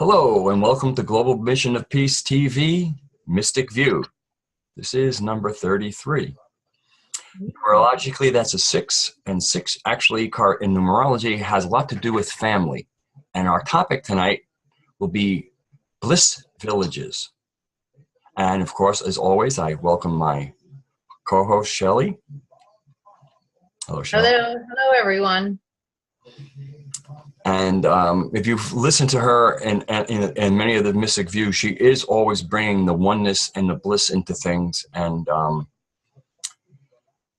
Hello and welcome to Global Mission of Peace TV, Mystic View. This is number 33. Numerologically, that's a 6, and 6 actually in numerology has a lot to do with family. And our topic tonight will be Bliss Villages. And of course, as always, I welcome my co-host, Shelley. Hello, Shelley. Hello, everyone. And if you've listened to her in many of the Mystic View, she is always bringing the oneness and the bliss into things. And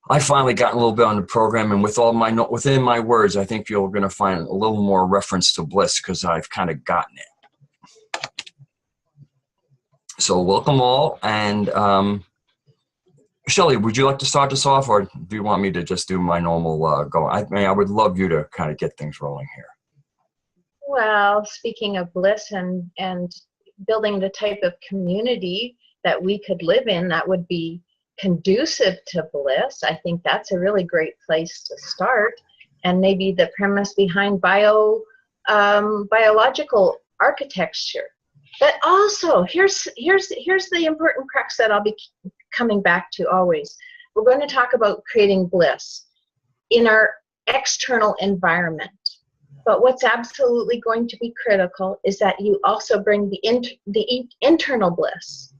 I finally got a little bit on the program, and within my words, I think you're going to find a little more reference to bliss because I've kind of gotten it. So welcome all. And Shelley, would you like to start this off, or do you want me to just do my normal go? I would love you to kind of get things rolling here. Well, speaking of bliss and building the type of community that we could live in that would be conducive to bliss, I think that's a really great place to start. And maybe the premise behind biological architecture. But also, here's the important crux that I'll be coming back to always. We're going to talk about creating bliss in our external environment. But what's absolutely going to be critical is that you also bring the internal bliss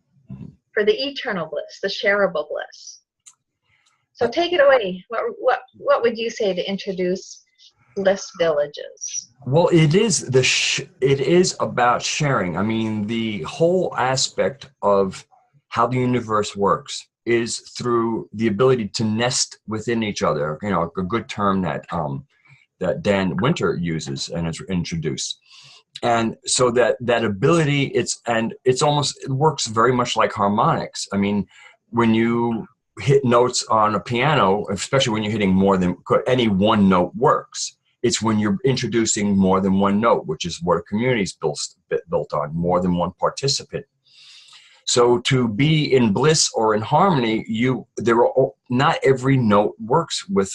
for the eternal bliss, the shareable bliss. So take it away. What would you say to introduce Bliss Villages? Well, it is about sharing. I mean, the whole aspect of how the universe works is through the ability to nest within each other. You know, a good term that Dan Winter uses and has introduced. And so that ability, it works very much like harmonics. I mean, when you hit notes on a piano, especially when you're hitting more than any one note works. It's when you're introducing more than one note, which is what a community is built on, more than one participant. So to be in bliss or in harmony, not every note works with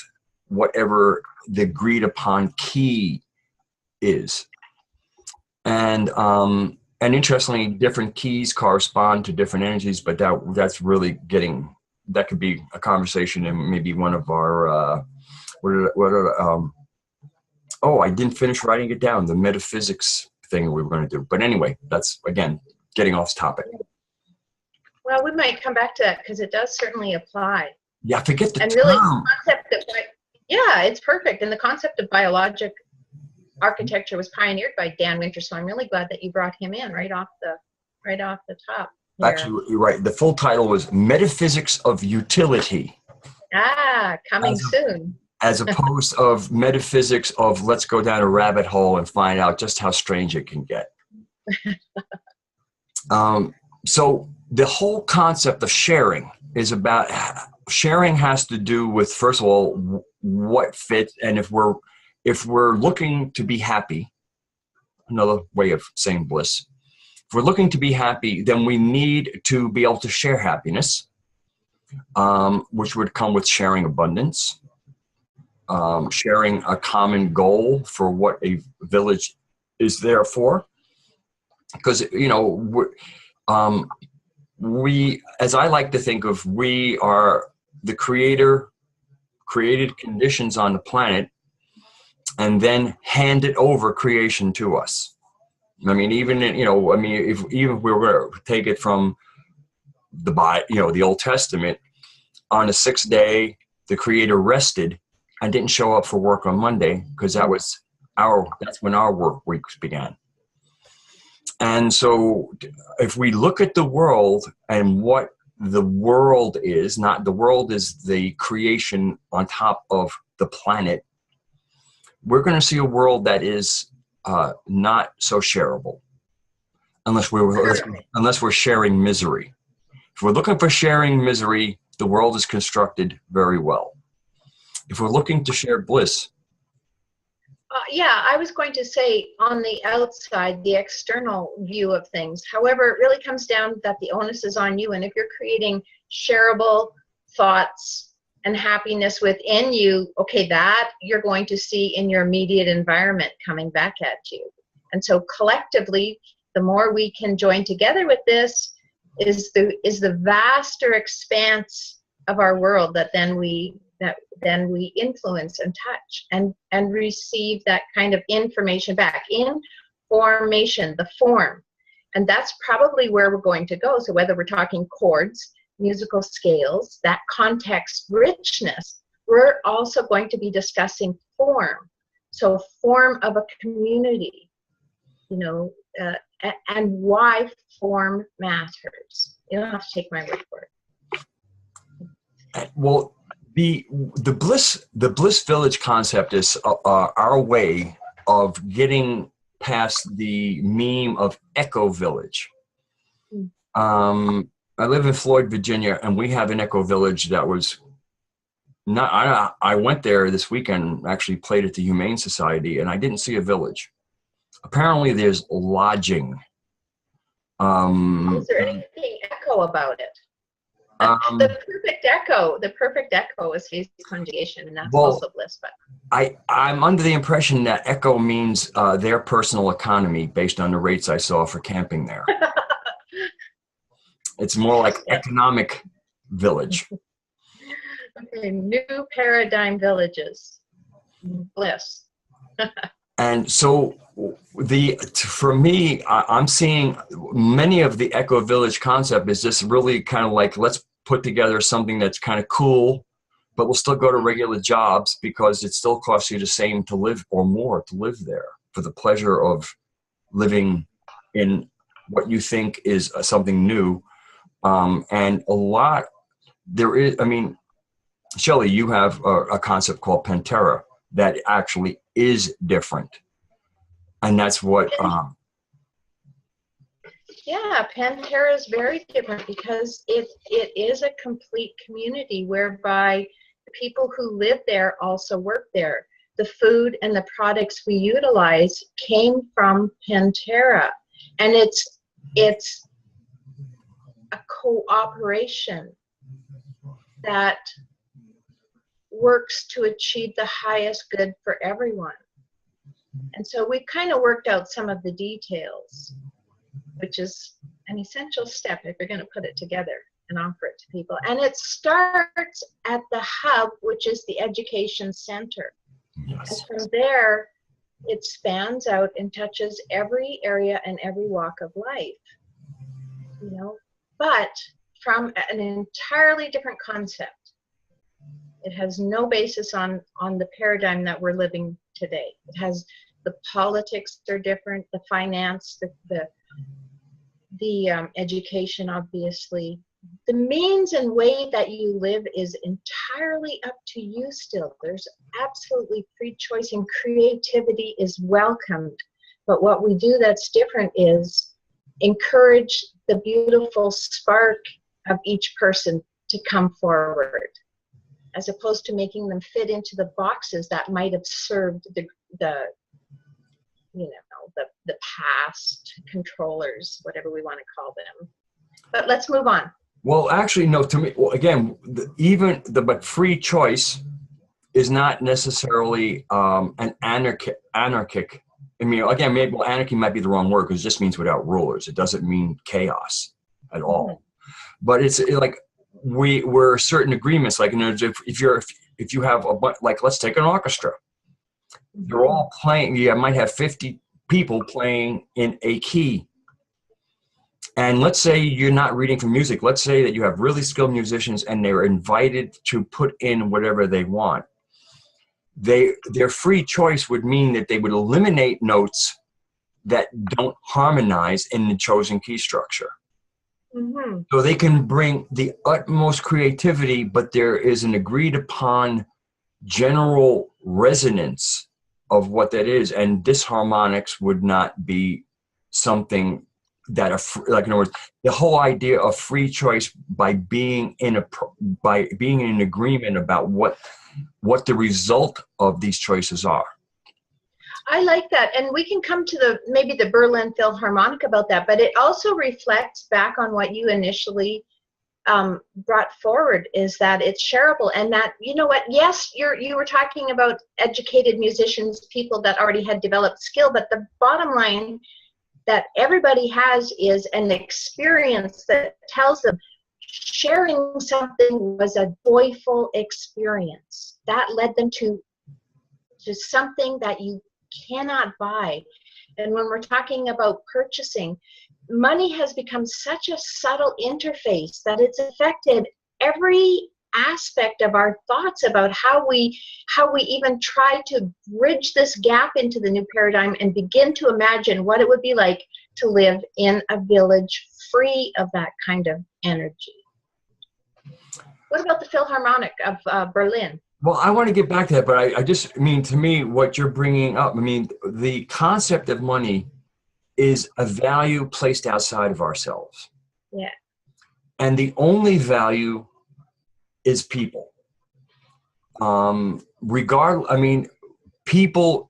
whatever the agreed upon key is. And interestingly, different keys correspond to different energies, but that's really that could be a conversation in maybe one of our, I didn't finish writing it down, the metaphysics thing we were going to do. But anyway, that's, again, getting off topic. Well, we might come back to that because it does certainly apply. Yeah, forget the term. Really, the concept of, yeah, it's perfect. And the concept of biologic architecture was pioneered by Dan Winter, so I'm really glad that you brought him in right off the top. Here. Actually, you're right. The full title was Metaphysics of Utility. Coming soon. As opposed of metaphysics of let's go down a rabbit hole and find out just how strange it can get. So the whole concept of sharing is about sharing has to do with, first of all, what fits, and if we're looking to be happy, another way of saying bliss, if we're looking to be happy, then we need to be able to share happiness, which would come with sharing abundance. Sharing a common goal for what a village is there for. Because, we, as I like to think of, we are the creator, created conditions on the planet, and then handed over creation to us. I mean, if we were to take it from the Old Testament, on the 6th day, the creator rested and didn't show up for work on Monday because that's when our work weeks began. And so if we look at the world and what the world is, the world is the creation on top of the planet, we're going to see a world that is not so shareable unless we're sharing misery. If we're looking for sharing misery, the world is constructed very well. If we're looking to share bliss. I was going to say on the outside, the external view of things. However, it really comes down that the onus is on you. And if you're creating shareable thoughts and happiness within you, okay, that you're going to see in your immediate environment coming back at you. And so collectively, the more we can join together with this is the vaster expanse of our world that then we influence and touch and receive that kind of information back. Information, the form. And that's probably where we're going to go. So whether we're talking chords, musical scales, that context richness, we're also going to be discussing form. So form of a community, and why form matters. You don't have to take my word for it. Well, the Bliss Village concept is our way of getting past the meme of Echo Village. I live in Floyd, Virginia, and we have an Echo Village that was not. I went there this weekend, actually played at the Humane Society, and I didn't see a village. Apparently, there's lodging. Is there anything echo about it? The perfect echo is Hayes conjugation, and that's also Bliss. But I'm under the impression that echo means their personal economy based on the rates I saw for camping there. It's more like economic village. Okay, new paradigm villages. Bliss. And so for me, I'm seeing many of the Echo Village concept is just really kind of like, let's put together something that's kind of cool, but we'll still go to regular jobs because it still costs you the same to live or more to live there for the pleasure of living in what you think is something new. And a lot there is, Shelley, you have a concept called Pantera that actually is different. And that's what... Yeah, Pantera is very different because it is a complete community whereby the people who live there also work there. The food and the products we utilize came from Pantera. And it's a cooperation that works to achieve the highest good for everyone. And so we've kind of worked out some of the details, which is an essential step if you're going to put it together and offer it to people. And it starts at the hub, which is the education center. Yes. And from there, it spans out and touches every area and every walk of life, but from an entirely different concept. It has no basis on the paradigm that we're living today. It has the politics are different, the finance, the education, obviously. The means and way that you live is entirely up to you still. There's absolutely free choice, and creativity is welcomed. But what we do that's different is encourage the beautiful spark of each person to come forward, as opposed to making them fit into the boxes that might have served the past controllers, whatever we want to call them. But let's move on. Well, actually, no. To me, again, but free choice is not necessarily an anarchic. Again, maybe anarchy might be the wrong word because it just means without rulers. It doesn't mean chaos at all. Mm-hmm. But it's like we're certain agreements. Like, if you have let's take an orchestra. They're all playing. You might have 50 people playing in a key. And let's say you're not reading from music. Let's say that you have really skilled musicians and they're invited to put in whatever they want. Their free choice would mean that they would eliminate notes that don't harmonize in the chosen key structure. Mm-hmm. So they can bring the utmost creativity, but there is an agreed upon general resonance of what that is. And disharmonics would not be something that in other words, the whole idea of free choice by being in an agreement about what the result of these choices are. I like that, and we can come to maybe the Berlin Philharmonic about that, but it also reflects back on what you initially brought forward, is that it's shareable, and that, yes, you were talking about educated musicians, people that already had developed skill, but the bottom line that everybody has is an experience that tells them sharing something was a joyful experience. That led them to something that you cannot buy. And when we're talking about purchasing, money has become such a subtle interface that it's affected every aspect of our thoughts about how we even try to bridge this gap into the new paradigm and begin to imagine what it would be like to live in a village free of that kind of energy. What about the Philharmonic of Berlin? Well, I want to get back to that, but I just mean, to me, what you're bringing up, I mean, the concept of money is a value placed outside of ourselves. Yeah. And the only value is people. People,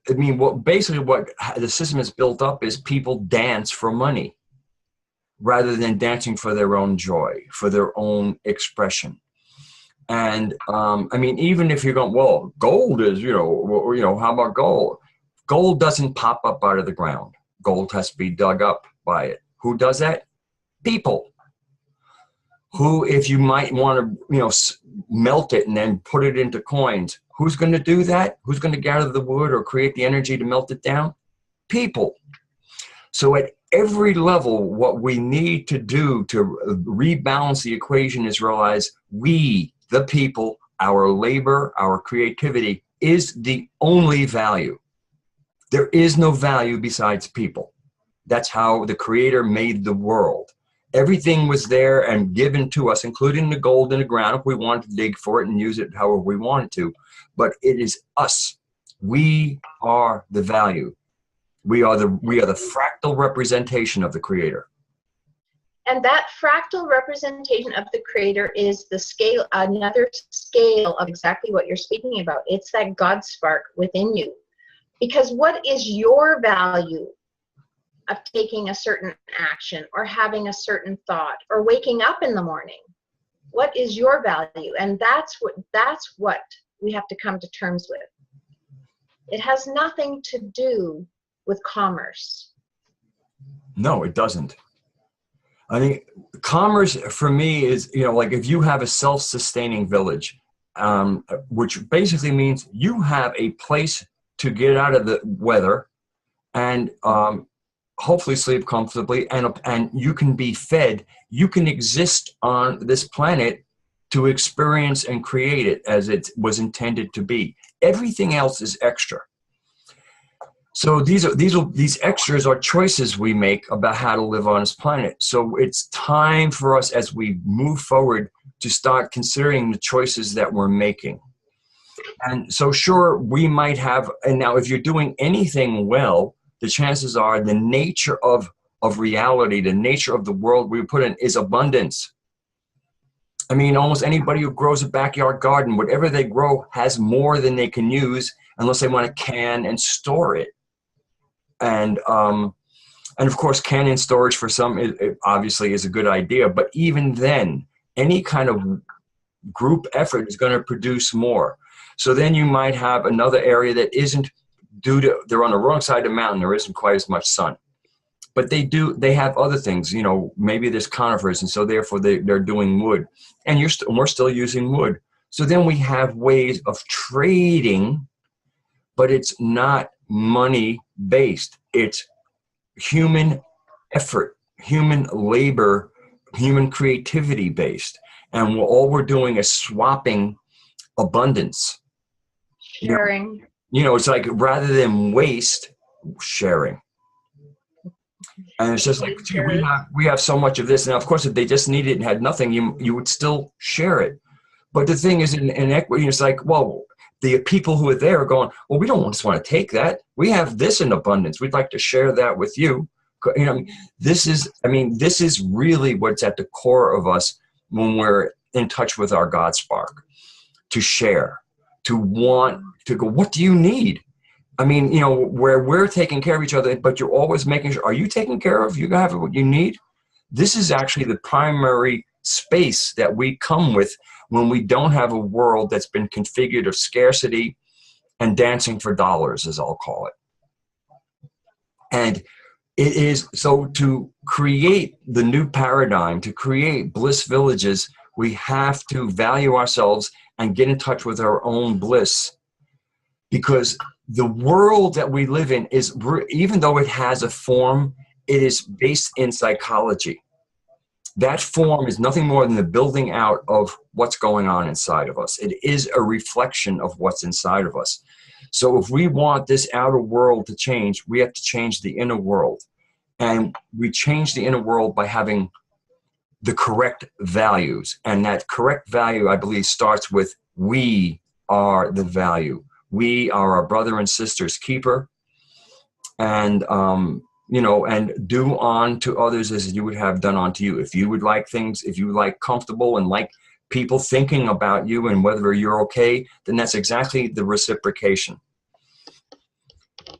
what the system is built up is people dance for money rather than dancing for their own joy, for their own expression. And even if you're going, well, gold is, how about gold? Gold doesn't pop up out of the ground. Gold has to be dug up by it. Who does that? People. Who, if you might want to, melt it and then put it into coins, who's going to do that? Who's going to gather the wood or create the energy to melt it down? People. So at every level, what we need to do to rebalance the equation is realize we, the people, our labor, our creativity is the only value. There is no value besides people. That's how the Creator made the world. Everything was there and given to us, including the gold in the ground, if we wanted to dig for it and use it however we wanted to. But it is us. We are the value. We are the fractal representation of the Creator. And that fractal representation of the Creator is the scale, another scale of exactly what you're speaking about. It's that God spark within you. Because what is your value of taking a certain action or having a certain thought or waking up in the morning? What is your value? And that's what we have to come to terms with. It has nothing to do with commerce. No, it doesn't. I mean, commerce for me is, like if you have a self-sustaining village, which basically means you have a place to get out of the weather and hopefully sleep comfortably, and you can be fed. You can exist on this planet to experience and create it as it was intended to be. Everything else is extra. So these extras are choices we make about how to live on this planet. So it's time for us as we move forward to start considering the choices that we're making. And so sure, we might have, and now if you're doing anything well, the chances are the nature of reality, the nature of the world we put in is abundance. I mean, almost anybody who grows a backyard garden, whatever they grow has more than they can use unless they want to can and store it. And of course, canning storage for some it obviously is a good idea, but even then, any kind of group effort is going to produce more. So then you might have another area that isn't they're on the wrong side of the mountain, there isn't quite as much sun. But they have other things, maybe there's conifers, and so therefore they're doing wood. And we're still using wood. So then we have ways of trading, but it's not money based. It's human effort, human labor, human creativity based. And all we're doing is swapping abundance. Sharing. It's like rather than waste, sharing. And it's just like, gee, we have so much of this. Now, of course, if they just needed it and had nothing, you would still share it. But the thing is, in equity, it's like, well, the people who are there are going, well, we don't just want to take that. We have this in abundance. We'd like to share that with you. This is really what's at the core of us when we're in touch with our God spark, to share, to want to go, what do you need? I mean, where we're taking care of each other, but you're always making sure, are you taken care of? You have what you need? This is actually the primary space that we come with when we don't have a world that's been configured of scarcity and dancing for dollars, as I'll call it. And It is so to create the new paradigm, to create bliss villages, we have to value ourselves and get in touch with our own bliss. Because the world that we live in is, even though it has a form, it is based in psychology. That form is nothing more than the building out of what's going on inside of us. It is a reflection of what's inside of us. So if we want this outer world to change, we have to change the inner world. And we change the inner world by having the correct values. And that correct value, I believe, starts with we are the value. We are our brother and sister's keeper. And, and do unto others as you would have done unto you. If you would like things, if you like comfortable and like people thinking about you and whether you're okay, then that's exactly the reciprocation.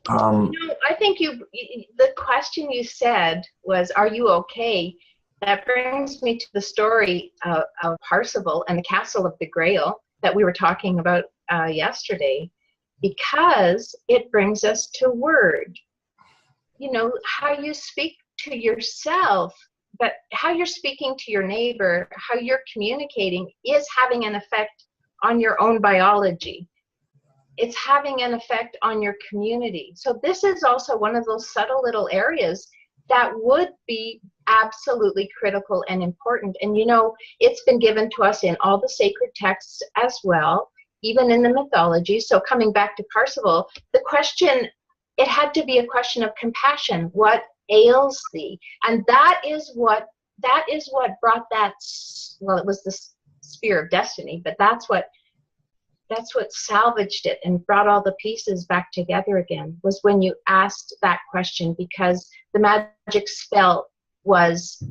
I think the question you said was, are you okay? That brings me to the story of Parsifal and the Castle of the Grail that we were talking about yesterday, because it brings us to word. How you speak to yourself, but how you're speaking to your neighbor, how you're communicating is having an effect on your own biology. It's having an effect on your community. So this is also one of those subtle little areas that would be absolutely critical and important. And it's been given to us in all the sacred texts as well, even in the mythology. So coming back to Parsifal, the question, it had to be a question of compassion. What ails thee? And that is what brought that, well, it was the spear of destiny, but that's what salvaged it and brought all the pieces back together again, was when you asked that question, because the magic spell was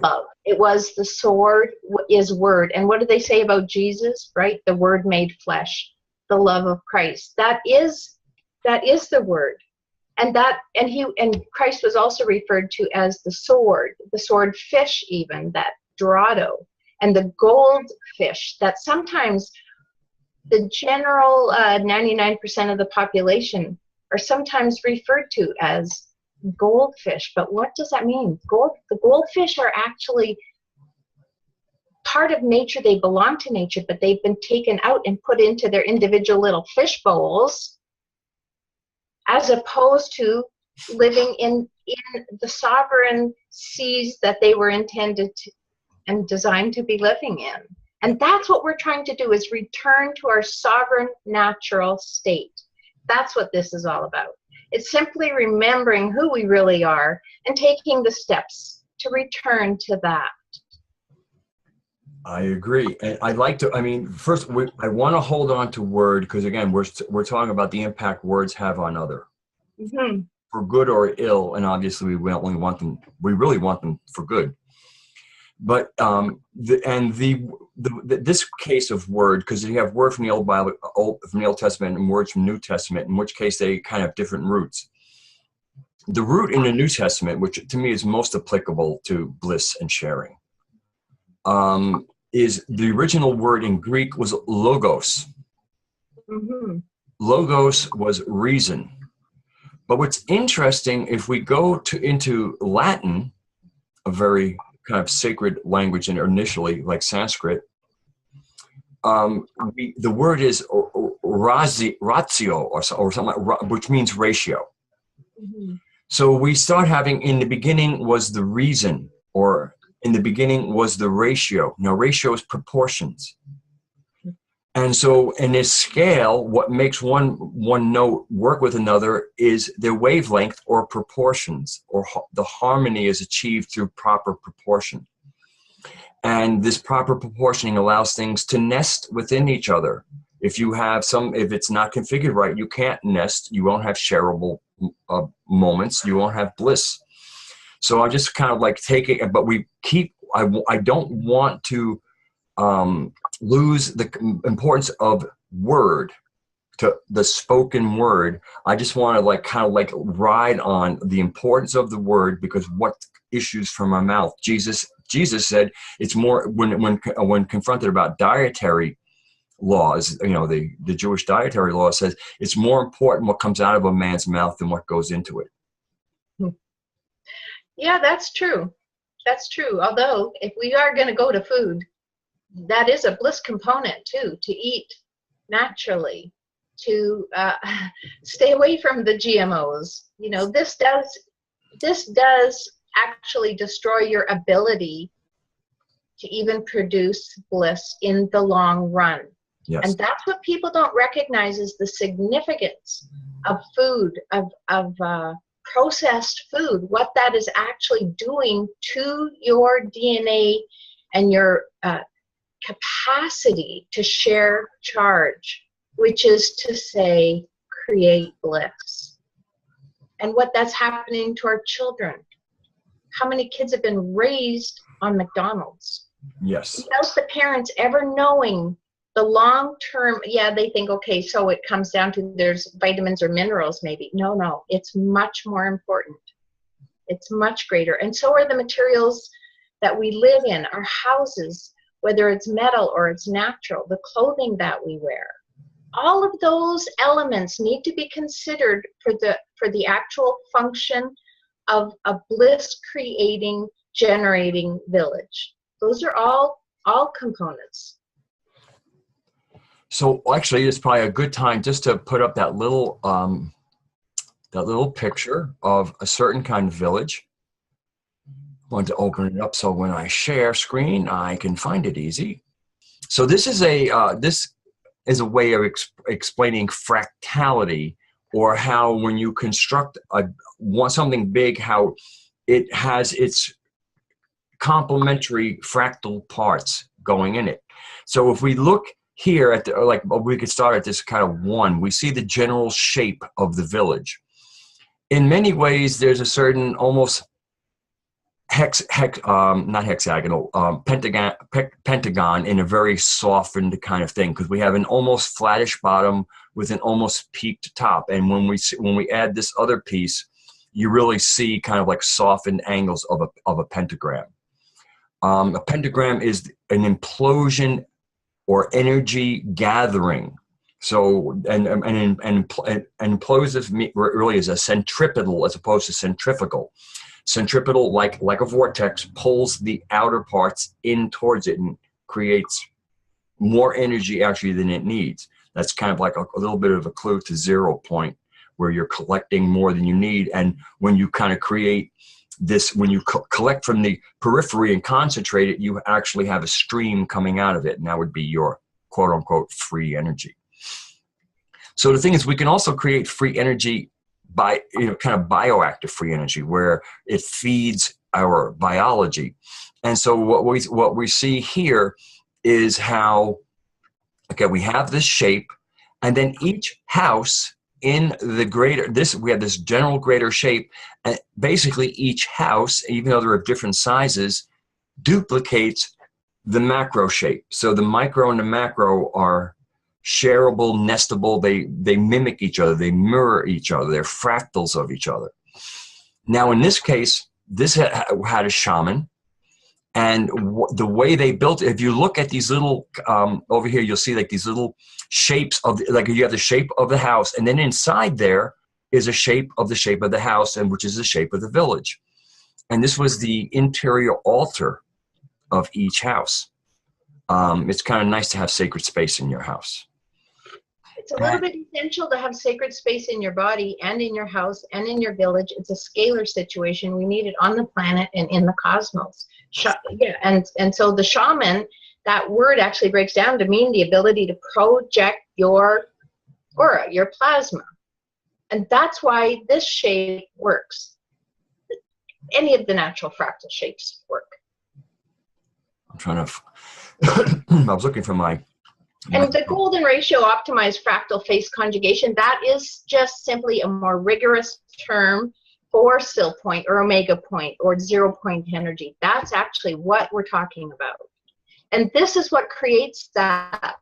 love. It was the sword is word. And what did they say about Jesus, right? The word made flesh, the love of Christ. That is the word. And Christ was also referred to as the sword fish, even, that Dorado, and the gold fish that sometimes the general 99% of the population are sometimes referred to as goldfish. But what does that mean? The goldfish are actually part of nature. They belong to nature, but they've been taken out and put into their individual little fish bowls, as opposed to living in the sovereign seas that they were intended to and designed to be living in. And that's what we're trying to do, is return to our sovereign natural state. That's what this is all about. It's simply remembering who we really are and taking the steps to return to that. I agree. And I'd like to, first, I want to hold on to word, because again, we're talking about the impact words have on other. Mm-hmm. For good or ill, and obviously we really want them for good. But this case of word, because you have word from the Old Bible, from the Old Testament, and words from New Testament, in which case they kind of have different roots. The root in the New Testament, which to me is most applicable to bliss and sharing, is the original word in Greek was logos. Mm-hmm. Logos was reason. But what's interesting, if we go into Latin, a very kind of sacred language initially, like Sanskrit, the word is ratio or something like, which means ratio. Mm-hmm. So we start having, in the beginning was the reason, or in the beginning was the ratio. Now ratio is proportions. And so in this scale, what makes one note work with another is their wavelength or proportions, or the harmony is achieved through proper proportion. And this proper proportioning allows things to nest within each other. If it's not configured right, you can't nest, you won't have shareable moments, you won't have bliss. So I just kind of like take it, but I don't want to lose the importance of word, to the spoken word. I just want to ride on the importance of the word, because what issues from our mouth. Jesus said it's more, when confronted about dietary laws, the Jewish dietary law says it's more important what comes out of a man's mouth than what goes into it. Yeah, that's true. That's true. Although, if we are going to go to food, that is a bliss component too, to eat naturally, to stay away from the GMOs. You know, this does actually destroy your ability to even produce bliss in the long run. Yes. And that's what people don't recognize, is the significance of food, of processed food, what that is actually doing to your DNA and your capacity to share charge, which is to say, create bliss. And what that's happening to our children. How many kids have been raised on McDonald's? Yes. Without the parents ever knowing the long term, yeah, they think, okay, so it comes down to there's vitamins or minerals maybe. No, it's much more important. It's much greater. And so are the materials that we live in, our houses, whether it's metal or it's natural, the clothing that we wear. All of those elements need to be considered for the actual function of a bliss creating, generating village. Those are all components. So actually, it's probably a good time just to put up that little picture of a certain kind of village. I want to open it up so when I share screen, I can find it easy. So this is a way of explaining fractality, or how when you construct something big, how it has its complementary fractal parts going in it. So if we look here at we could start at this kind of one, we see the general shape of the village. In many ways, there's a certain almost not hexagonal, pentagon in a very softened kind of thing, because we have an almost flattish bottom with an almost peaked top. And when we add this other piece, you really see kind of like softened angles of a pentagram. A pentagram is an implosion or energy gathering. So, and implosive really is a centripetal as opposed to centrifugal. Centripetal, like a vortex, pulls the outer parts in towards it and creates more energy actually than it needs. That's kind of like a little bit of a clue to 0 point, where you're collecting more than you need. And when you kind of create this, when you collect from the periphery and concentrate it, you actually have a stream coming out of it, and that would be your quote unquote free energy. So the thing is, we can also create free energy by, kind of bioactive free energy, where it feeds our biology. And so what we see here is how, okay, we have this shape, and then each house in the greater, we have this general greater shape, and basically each house, even though they're of different sizes, duplicates the macro shape. So the micro and the macro are shareable, nestable. They mimic each other. They mirror each other. They're fractals of each other. Now, in this case, this had a shaman, and the way they built it, if you look at these little, over here, you'll see like these little shapes of, like you have the shape of the house, and then inside there is a shape of the house, and which is the shape of the village. And this was the interior altar of each house. It's kind of nice to have sacred space in your house. It's a little bit essential to have sacred space in your body and in your house and in your village. It's a scalar situation. We need it on the planet and in the cosmos. Yeah, and so the shaman, that word actually breaks down to mean the ability to project your aura, your plasma. And that's why this shape works. Any of the natural fractal shapes work. I'm trying to, I was looking for my. And the golden ratio optimized fractal phase conjugation, that is just simply a more rigorous term for still point or omega point or 0 point energy. That's actually what we're talking about. And this is what creates that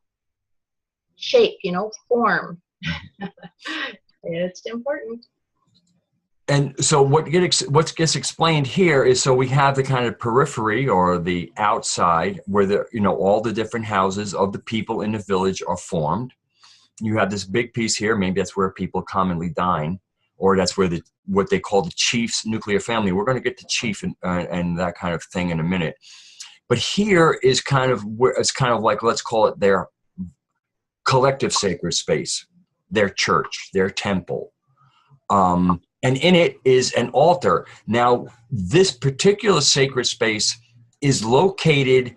shape, form. It's important. And so what gets explained here is, so we have the kind of periphery or the outside where all the different houses of the people in the village are formed. You have this big piece here, maybe that's where people commonly dine, or that's where what they call the chief's nuclear family. We're going to get to chief and that kind of thing in a minute. But here is kind of where it's kind of like, let's call it their collective sacred space, their church, their temple. And in it is an altar. Now, this particular sacred space is located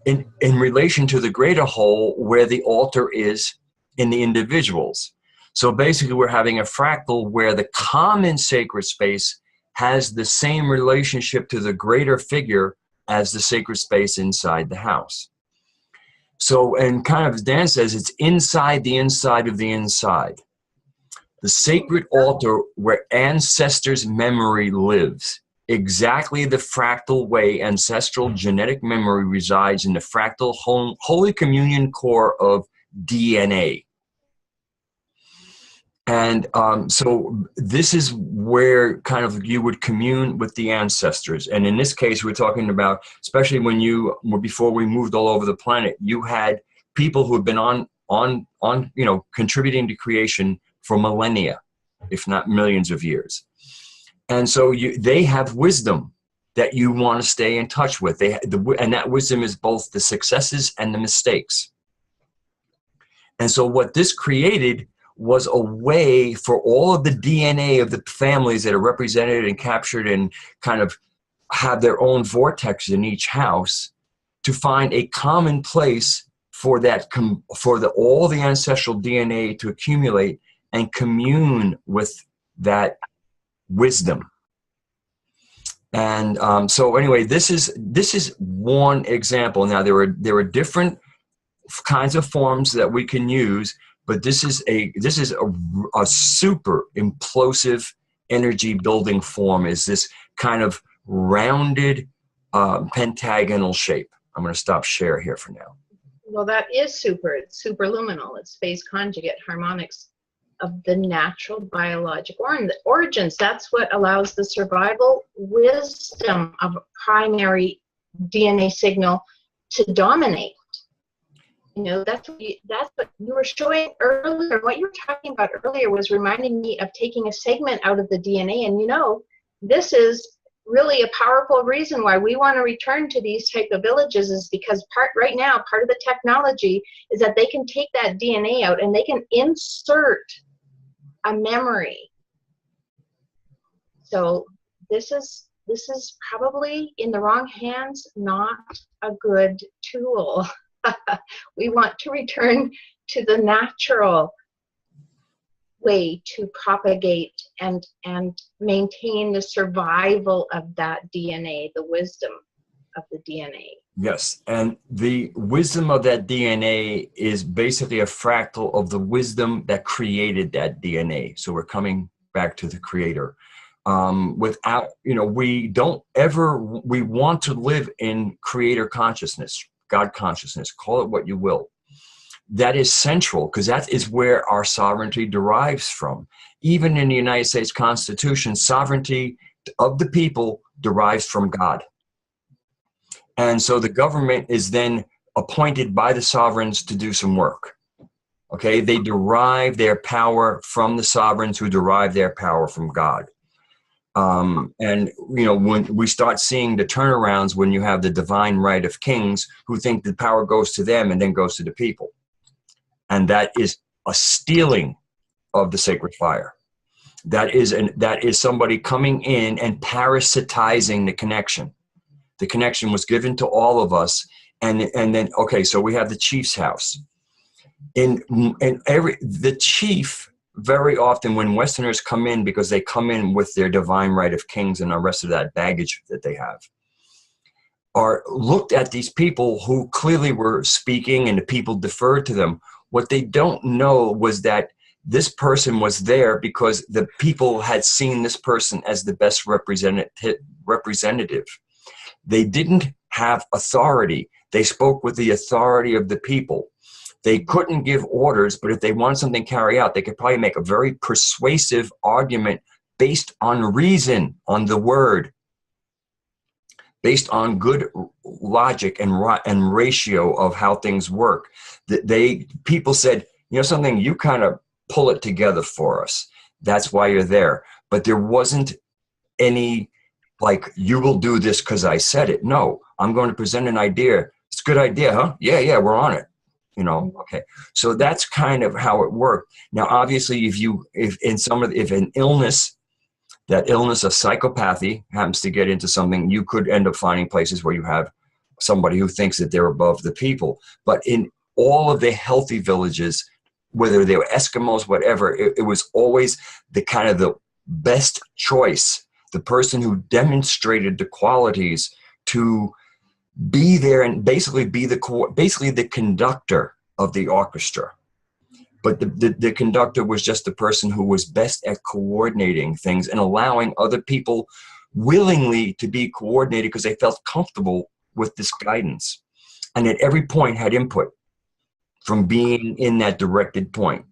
in relation to the greater whole, where the altar is in the individuals. So basically, we're having a fractal where the common sacred space has the same relationship to the greater figure as the sacred space inside the house. So, and kind of as Dan says, it's inside the inside of the inside. The sacred altar where ancestors' memory lives. Exactly the fractal way ancestral genetic memory resides in the fractal Holy Communion core of DNA. And so this is where kind of you would commune with the ancestors. And in this case, we're talking about, especially before we moved all over the planet, you had people who have been on contributing to creation for millennia, if not millions of years. And so they have wisdom that you want to stay in touch with. And that wisdom is both the successes and the mistakes. And so what this created was a way for all of the DNA of the families that are represented and captured and kind of have their own vortex in each house to find a common place for that, all the ancestral DNA to accumulate and commune with that wisdom. And so anyway, this is one example. Now there are different kinds of forms that we can use, but this is a super implosive energy building form. Is this kind of rounded pentagonal shape? I'm going to stop share here for now. Well, that is super. It's superluminal. It's phase conjugate harmonics of the natural biologic origins. That's what allows the survival wisdom of a primary DNA signal to dominate. You know, that's what you were showing earlier. What you were talking about earlier was reminding me of taking a segment out of the DNA. And you know, this is really a powerful reason why we want to return to these type of villages, is because right now, part of the technology is that they can take that DNA out and they can insert a memory. So this is probably in the wrong hands not a good tool. We want to return to the natural way to propagate and maintain the survival of that DNA, the wisdom of the DNA. Yes, and the wisdom of that DNA is basically a fractal of the wisdom that created that DNA. So we're coming back to the creator. Without, we want to live in creator consciousness, God consciousness, call it what you will. That is central, because that is where our sovereignty derives from. Even in the United States Constitution, sovereignty of the people derives from God. And so the government is then appointed by the sovereigns to do some work. Okay, they derive their power from the sovereigns who derive their power from God. And when we start seeing the turnarounds, when you have the divine right of kings who think the power goes to them and then goes to the people. And that is a stealing of the sacred fire. That is somebody coming in and parasitizing the connection. The connection was given to all of us, and then okay, so we have the chief's house. The chief, very often when Westerners come in, because they come in with their divine right of kings and the rest of that baggage that they have, are looked at these people who clearly were speaking and the people deferred to them. What they don't know was that this person was there because the people had seen this person as the best representative. They didn't have authority. They spoke with the authority of the people. They couldn't give orders, but if they wanted something carried out, they could probably make a very persuasive argument based on reason, on the word, based on good logic and ratio of how things work. People said, something, you kind of pull it together for us. That's why you're there. But there wasn't any, like, you will do this because I said it. No, I'm going to present an idea. It's a good idea, huh? Yeah, we're on it. You know, okay. So that's kind of how it worked. Now, obviously, if an illness, that illness of psychopathy happens to get into something, you could end up finding places where you have somebody who thinks that they're above the people. But in all of the healthy villages, whether they were Eskimos, whatever, it was always the kind of the best choice, the person who demonstrated the qualities to be there and basically be the conductor of the orchestra. But the conductor was just the person who was best at coordinating things and allowing other people willingly to be coordinated because they felt comfortable with this guidance. And at every point had input from being in that directed point.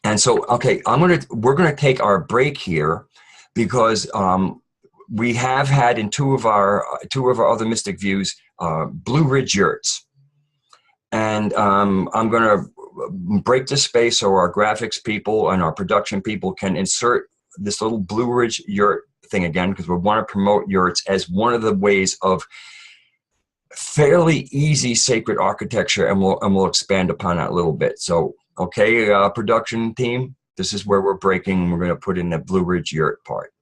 And so, okay, we're gonna take our break here because we have had in two of our other Mystic Views, Blue Ridge yurts. And I'm going to break the space so our graphics people and our production people can insert this little Blue Ridge yurt thing again, because we want to promote yurts as one of the ways of fairly easy sacred architecture, and we'll expand upon that a little bit. So, okay, production team, this is where we're breaking. We're going to put in the Blue Ridge yurt part.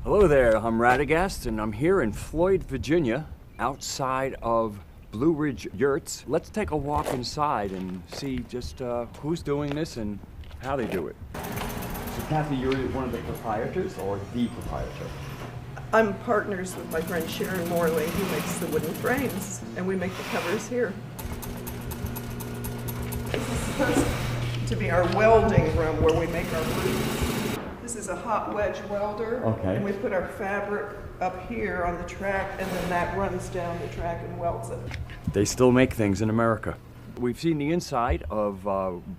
Hello there, I'm Radagast, and I'm here in Floyd, Virginia, outside of Blue Ridge Yurts. Let's take a walk inside and see just who's doing this and how they do it. So Kathy, you're one of the proprietors or the proprietor? I'm partners with my friend Sharon Morley, who makes the wooden frames, and we make the covers here. This is supposed to be our welding room where we make our boots. This is a hot wedge welder, okay. And we put our fabric up here on the track, and then that runs down the track and welds it. They still make things in America. We've seen the inside of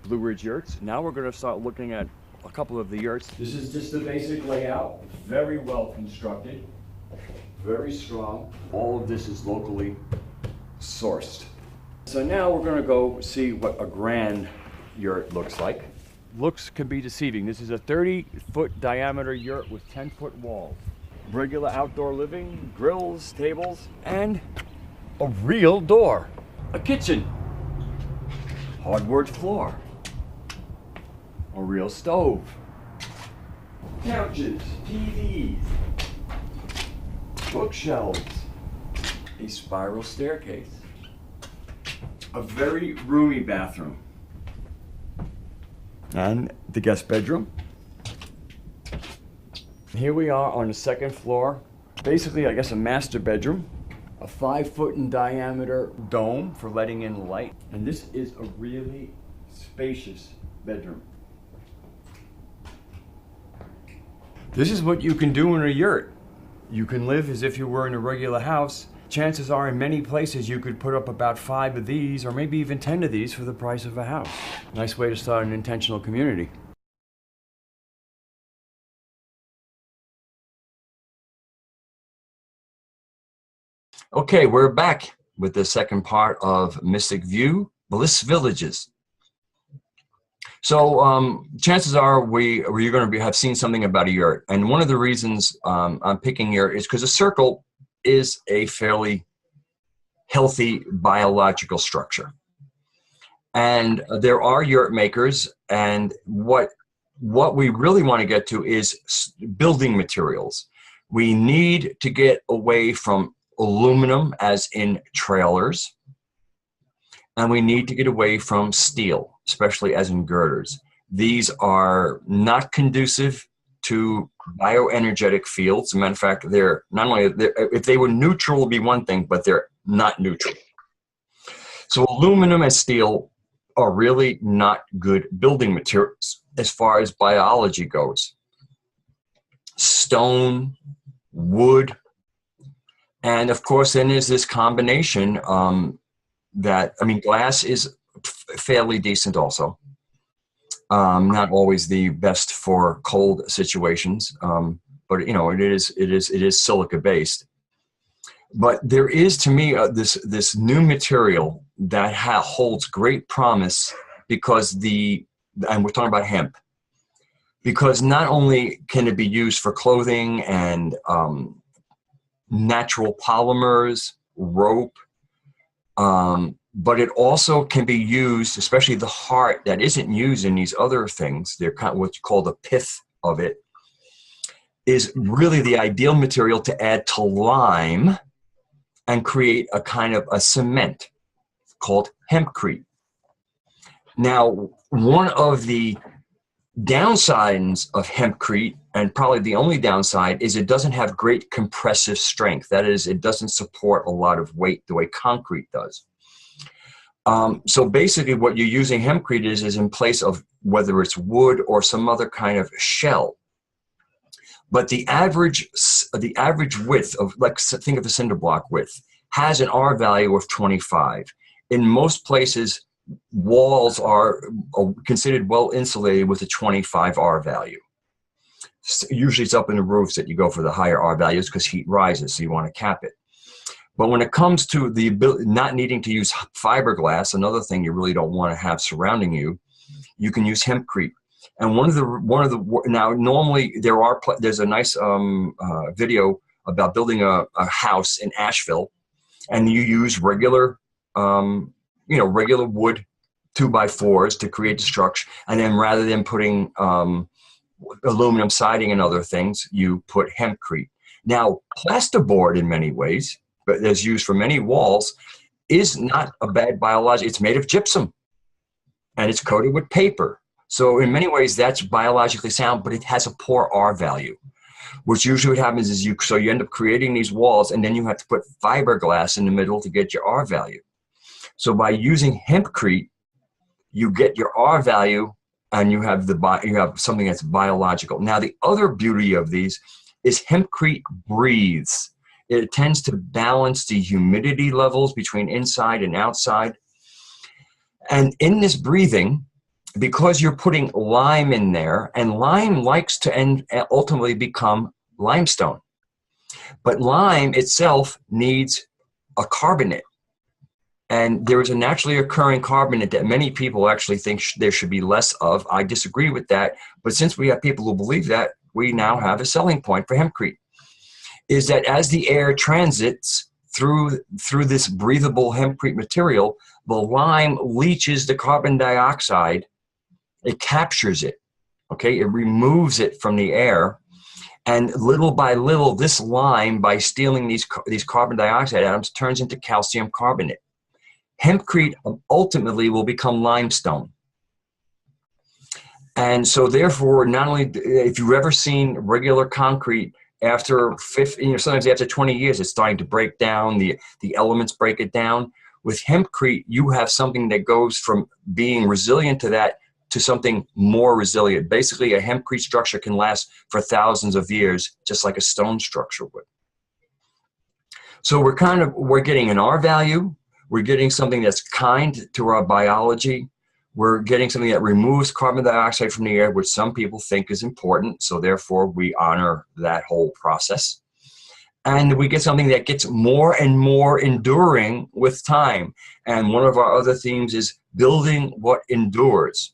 Blue Ridge Yurts. Now we're going to start looking at a couple of the yurts. This is just the basic layout, very well constructed, very strong. All of this is locally sourced. So now we're going to go see what a grand yurt looks like. Looks can be deceiving. This is a 30-foot diameter yurt with 10-foot walls. Regular outdoor living, grills, tables, and a real door. A kitchen. Hardwood floor. A real stove. Couches, TVs, bookshelves, a spiral staircase, a very roomy bathroom, and the guest bedroom. Here we are on the second floor. Basically, I guess a master bedroom. A 5-foot in diameter dome for letting in light. And this is a really spacious bedroom. This is what you can do in a yurt. You can live as if you were in a regular house. Chances are in many places you could put up about 5 of these or maybe even 10 of these for the price of a house. Nice way to start an intentional community. Okay, we're back with the second part of Mystic View, Bliss Villages. So chances are you're going to have seen something about a yurt. And one of the reasons I'm picking yurt is because a circle is a fairly healthy biological structure. And there are yurt makers, and what we really want to get to is building materials. We need to get away from aluminum, as in trailers, and we need to get away from steel, especially as in girders. These are not conducive to bioenergetic fields. As a matter of fact, they're not only, if they were neutral, it would be one thing, but they're not neutral. So aluminum and steel are really not good building materials as far as biology goes. Stone, wood, and of course, then there's this combination glass is fairly decent also. Not always the best for cold situations, but you know, it is silica based. But there is, to me, this new material that holds great promise because and we're talking about hemp. because not only can it be used for clothing and natural polymers, rope, but it also can be used, especially the heart that isn't used in these other things. They're kind of what you call the pith of it, is really the ideal material to add to lime and create a kind of a cement called hempcrete. Now, one of the downsides of hempcrete, and probably the only downside, is it doesn't have great compressive strength. That is, it doesn't support a lot of weight the way concrete does. So basically what you're using hempcrete is in place of whether it's wood or some other kind of shell. But the average width of, like, think of a cinder block width, has an R value of 25. In most places, walls are considered well insulated with a 25 R value. Usually it's up in the roofs that you go for the higher R values because heat rises, so you want to cap it. But when it comes to the ability, not needing to use fiberglass, another thing you really don't want to have surrounding you, you can use hempcrete. And now normally there's a nice video about building a house in Asheville, and you use regular regular wood 2x4s to create the structure, and then rather than putting aluminum siding and other things, you put hempcrete. Now, plasterboard in many ways, but that's used for many walls, is not a bad biological. It's made of gypsum, and it's coated with paper. So in many ways, that's biologically sound, but it has a poor R value, which usually what happens is you end up creating these walls, and then you have to put fiberglass in the middle to get your R value. So by using hempcrete, you get your R value, and you have something that's biological. Now, the other beauty of these is hempcrete breathes. It tends to balance the humidity levels between inside and outside. And in this breathing, because you're putting lime in there, and lime likes to ultimately become limestone. But lime itself needs a carbonate. And there is a naturally occurring carbonate that many people actually think there should be less of. I disagree with that. But since we have people who believe that, we now have a selling point for hempcrete, is that as the air transits through this breathable hempcrete material, the lime leaches the carbon dioxide. It captures it, okay? It removes it from the air. And little by little, this lime, by stealing these carbon dioxide atoms, turns into calcium carbonate. Hempcrete ultimately will become limestone. And so therefore, not only, if you've ever seen regular concrete, after 50, sometimes after 20 years, it's starting to break down, the elements break it down. With hempcrete, you have something that goes from being resilient to that to something more resilient. Basically, a hempcrete structure can last for thousands of years, just like a stone structure would. So we're getting an R value. We're getting something that's kind to our biology. We're getting something that removes carbon dioxide from the air, which some people think is important. So therefore, we honor that whole process. And we get something that gets more and more enduring with time. And one of our other themes is building what endures.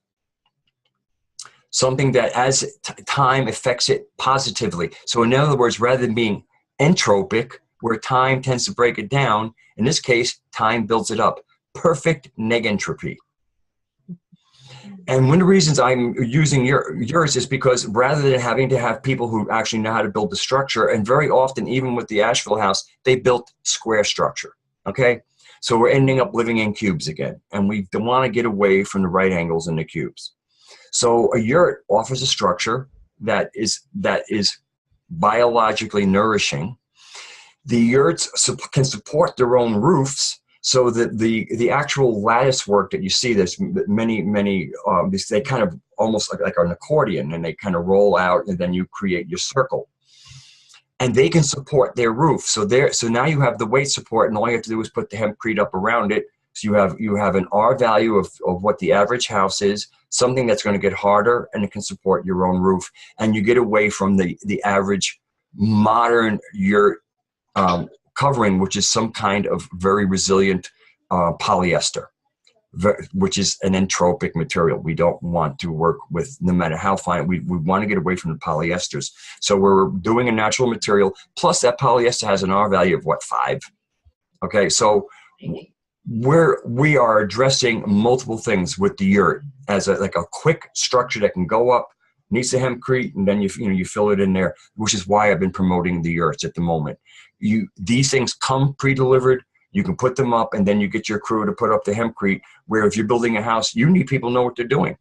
Something that as time affects it positively. So in other words, rather than being entropic, where time tends to break it down, in this case, time builds it up. Perfect negentropy. And one of the reasons I'm using yours is because rather than having to have people who actually know how to build the structure, and very often, even with the Asheville house, they built square structure, okay? So we're ending up living in cubes again, and we want to get away from the right angles in the cubes. So a yurt offers a structure that is biologically nourishing. The yurts can support their own roofs, so that the actual lattice work that you see, there's many, they kind of almost like an accordion, and they kind of roll out, and then you create your circle. And they can support their roof. So now you have the weight support, and all you have to do is put the hempcrete up around it. So you have an R value of what the average house is, something that's going to get harder, and it can support your own roof. And you get away from the average modern yurt covering, which is some kind of very resilient polyester. which is an entropic material. We don't want to work with, no matter how fine, we want to get away from the polyesters. So we're doing a natural material, plus that polyester has an R value of what, 5? Okay, so we are addressing multiple things with the yurt as like a quick structure that can go up, needs the hempcrete, and then you fill it in there, which is why I've been promoting the yurts at the moment. These things come pre-delivered. You can put them up, and then you get your crew to put up the hempcrete, where if you're building a house, you need people to know what they're doing.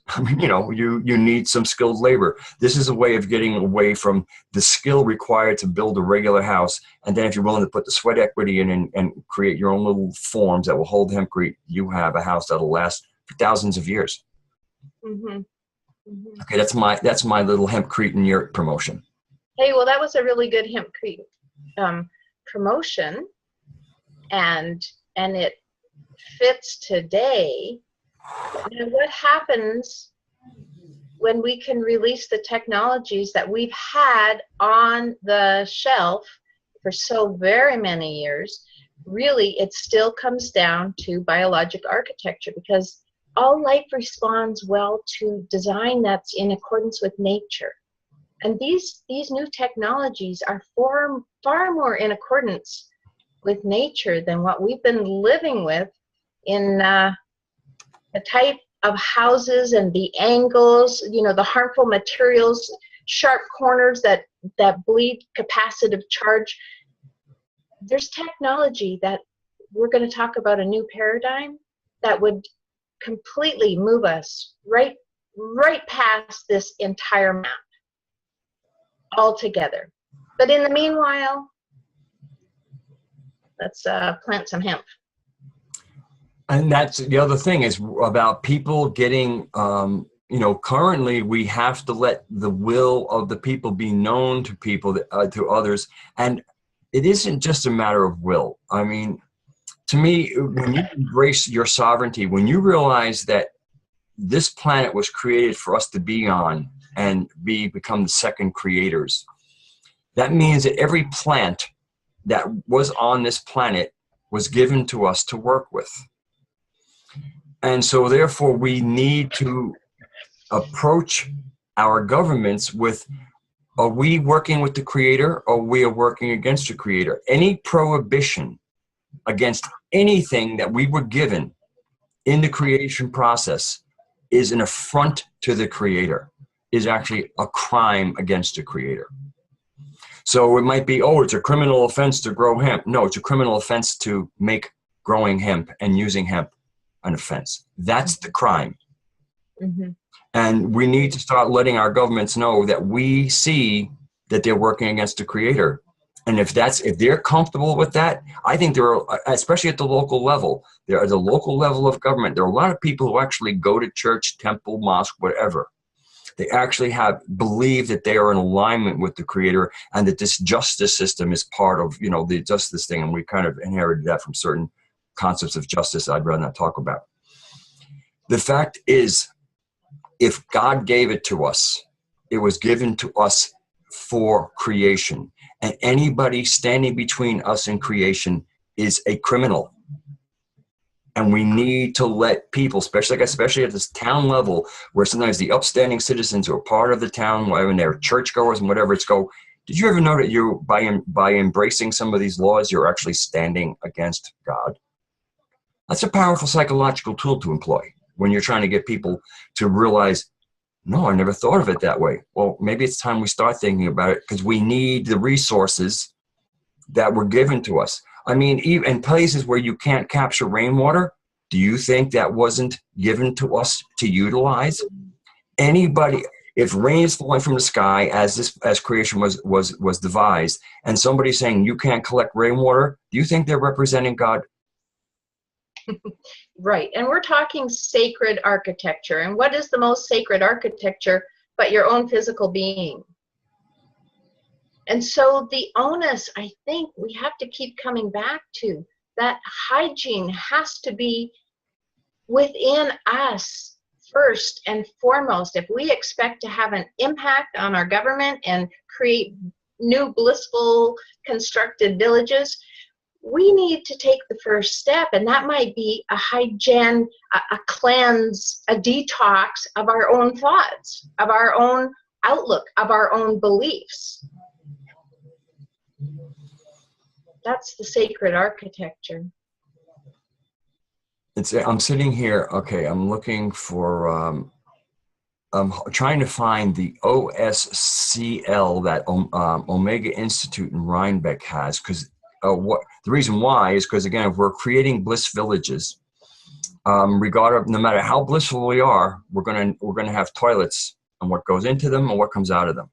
I mean, you need some skilled labor. This is a way of getting away from the skill required to build a regular house. And then if you're willing to put the sweat equity in and create your own little forms that will hold hempcrete, you have a house that'll last for thousands of years. Mm-hmm. Mm-hmm. Okay, that's my little hempcrete and yurt promotion. Hey, well, that was a really good hempcrete promotion, and it fits today. Now, what happens when we can release the technologies that we've had on the shelf for so very many years? Really, it still comes down to biologic architecture, because all life responds well to design that's in accordance with nature. And these new technologies are far more in accordance with nature than what we've been living with in the type of houses and the angles, the harmful materials, sharp corners that bleed capacitive charge. There's technology that we're going to talk about, a new paradigm that would completely move us right past this entire map altogether. But in the meanwhile, let's plant some hemp. And that's the other thing, is about people getting, currently we have to let the will of the people be known to people, to others. And it isn't just a matter of will. I mean, to me, when you embrace your sovereignty, when you realize that this planet was created for us to be on and become the second creators, that means that every plant that was on this planet was given to us to work with. And so therefore we need to approach our governments with, are we working with the creator, or we are working against the creator? Any prohibition against anything that we were given in the creation process is an affront to the creator, is actually a crime against the creator. So it might be, it's a criminal offense to grow hemp. No, it's a criminal offense to make growing hemp and using hemp an offense. That's the crime. Mm-hmm. And we need to start letting our governments know that we see that they're working against the creator. And if they're comfortable with that, I think there are, especially at the local level, there at the local level of government, there are a lot of people who actually go to church, temple, mosque, whatever. They actually believe that they are in alignment with the creator, and that this justice system is part of, the justice thing. And we kind of inherited that from certain concepts of justice I'd rather not talk about. The fact is, if God gave it to us, it was given to us for creation. And anybody standing between us and creation is a criminal. And we need to let people, especially at this town level, where sometimes the upstanding citizens who are part of the town, when they're churchgoers and whatever, did you ever know that by embracing some of these laws, you're actually standing against God? That's a powerful psychological tool to employ when you're trying to get people to realize, no, I never thought of it that way. Well, maybe it's time we start thinking about it, because we need the resources that were given to us. I mean, even in places where you can't capture rainwater, do you think that wasn't given to us to utilize? Anybody, if rain is falling from the sky as creation was devised, and somebody's saying you can't collect rainwater, do you think they're representing God? Right. And we're talking sacred architecture. And what is the most sacred architecture but your own physical being? And so the onus, I think, we have to keep coming back to, that hygiene has to be within us first and foremost. If we expect to have an impact on our government and create new blissful constructed villages, we need to take the first step, and that might be a hygiene, a cleanse, a detox of our own thoughts, of our own outlook, of our own beliefs. That's the sacred architecture. I'm sitting here, okay, I'm looking for, I'm trying to find the OSCL that Omega Institute in Rhinebeck has, because the reason why is because, again, if we're creating bliss villages, no matter how blissful we are, we're gonna have toilets, and what goes into them and what comes out of them.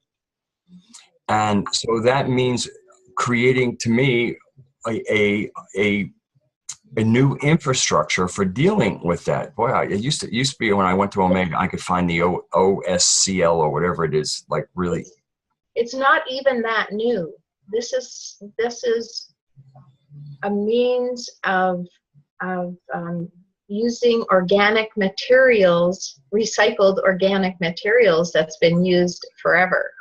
And so that means creating, to me, a new infrastructure for dealing with that. Boy, it used to be when I went to Omega, I could find the OSCL or whatever it is, like really. It's not even that new. This is a means of using organic materials, recycled organic materials that's been used forever.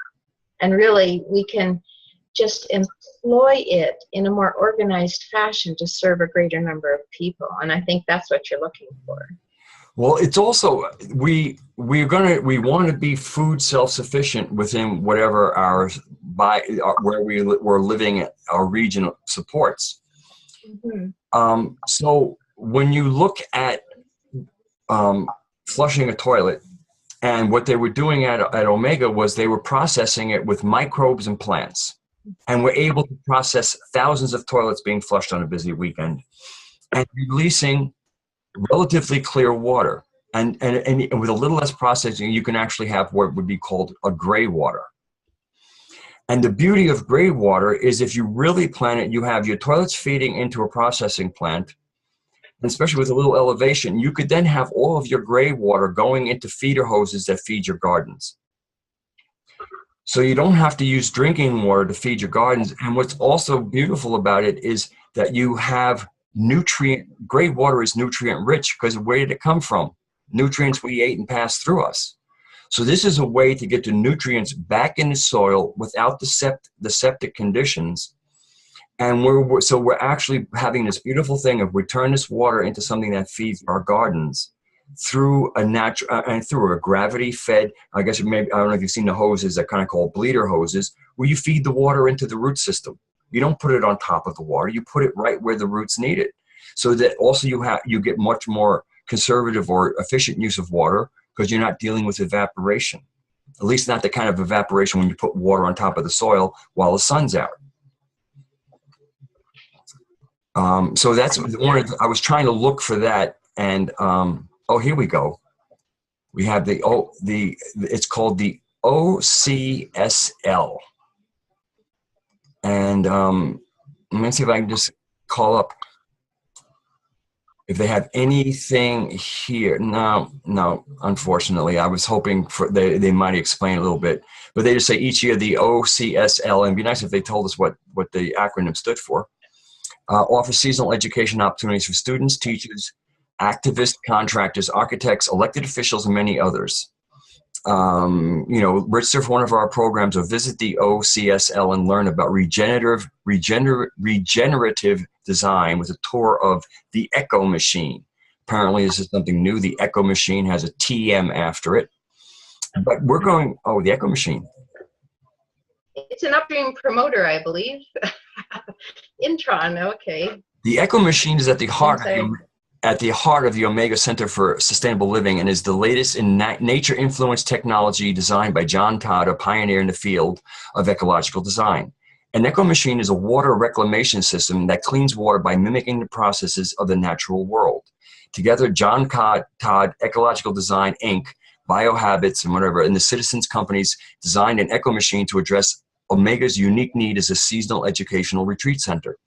And really, we can just employ it in a more organized fashion to serve a greater number of people. And I think that's what you're looking for. Well, it's also, we want to be food self-sufficient within whatever where we're living, our region supports. Mm-hmm. So when you look at flushing a toilet, and what they were doing at Omega was they were processing it with microbes and plants. And we're able to process thousands of toilets being flushed on a busy weekend and releasing relatively clear water. And with a little less processing, you can actually have what would be called a gray water. And the beauty of gray water is if you really plan it, you have your toilets feeding into a processing plant, and especially with a little elevation, you could then have all of your gray water going into feeder hoses that feed your gardens. So you don't have to use drinking water to feed your gardens. And what's also beautiful about it is that you have gray water is nutrient rich, because where did it come from? Nutrients we ate and passed through us. So this is a way to get the nutrients back in the soil without the septic conditions. And we're actually having this beautiful thing of we turn this water into something that feeds our gardens through a natural and through a gravity-fed. I guess I don't know if you've seen the hoses that kind of called bleeder hoses, where you feed the water into the root system. You don't put it on top of the water; you put it right where the roots need it. So that also you get much more conservative or efficient use of water, because you're not dealing with evaporation. At least not the kind of evaporation when you put water on top of the soil while the sun's out. So that's I was trying to look for that, and oh, here we go. We have it's called the OCSL, and let me see if I can just call up if they have anything here. No, unfortunately, I was hoping for they might explain a little bit, but they just say each year the OCSL, and it'd be nice if they told us what the acronym stood for. Offers seasonal education opportunities for students, teachers, activists, contractors, architects, elected officials, and many others. Register for one of our programs or visit the OCSL and learn about regenerative design with a tour of the Echo Machine. Apparently, this is something new. The Echo Machine has a TM after it. But we're going, the Echo Machine. It's an upstream promoter, I believe. Intron, okay. The Echo Machine is at the heart of the Omega Center for Sustainable Living and is the latest in nature-influenced technology designed by John Todd, a pioneer in the field of ecological design. An Echo Machine is a water reclamation system that cleans water by mimicking the processes of the natural world. Together, John Todd, Ecological Design, Inc., Biohabits, and whatever, and the Citizens Companies designed an Echo Machine to address Omega's unique need as a seasonal educational retreat center.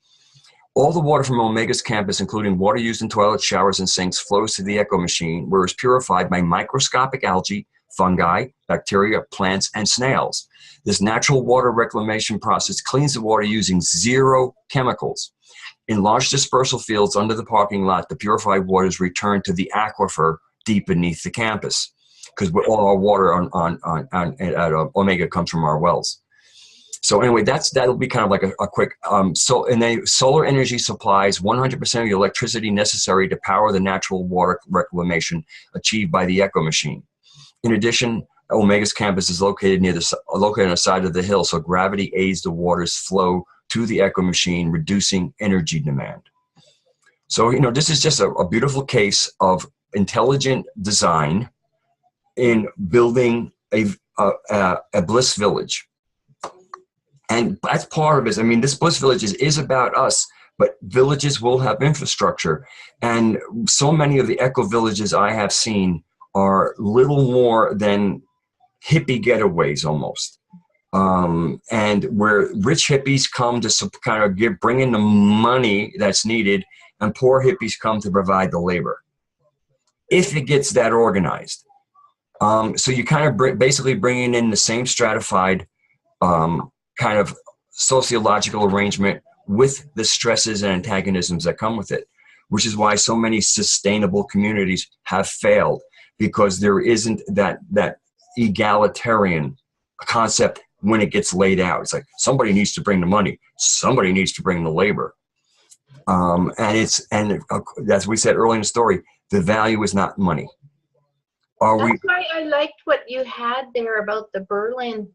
All the water from Omega's campus, including water used in toilets, showers, and sinks, flows to the Echo Machine, where it's purified by microscopic algae, fungi, bacteria, plants, and snails. This natural water reclamation process cleans the water using 0 chemicals. In large dispersal fields under the parking lot, the purified water is returned to the aquifer deep beneath the campus, because all our water at Omega comes from our wells. So anyway, that'll be kind of like a quick, and then solar energy supplies 100% of the electricity necessary to power the natural water reclamation achieved by the Echo Machine. In addition, Omega's campus is located located on the side of the hill, so gravity aids the water's flow to the Echo Machine, reducing energy demand. So, this is just a beautiful case of intelligent design in building a Bliss village. And that's part of it. I mean, this Bliss village is about us, but villages will have infrastructure. And so many of the eco villages I have seen are little more than hippie getaways almost. And where rich hippies come to kind of bring in the money that's needed, and poor hippies come to provide the labor, if it gets that organized. So you kind of basically bringing in the same stratified kind of sociological arrangement with the stresses and antagonisms that come with it, which is why so many sustainable communities have failed, because there isn't that egalitarian concept when it gets laid out. It's like somebody needs to bring the money, somebody needs to bring the labor. And as we said earlier in the story, the value is not money. That's why I liked what you had there about the Berlin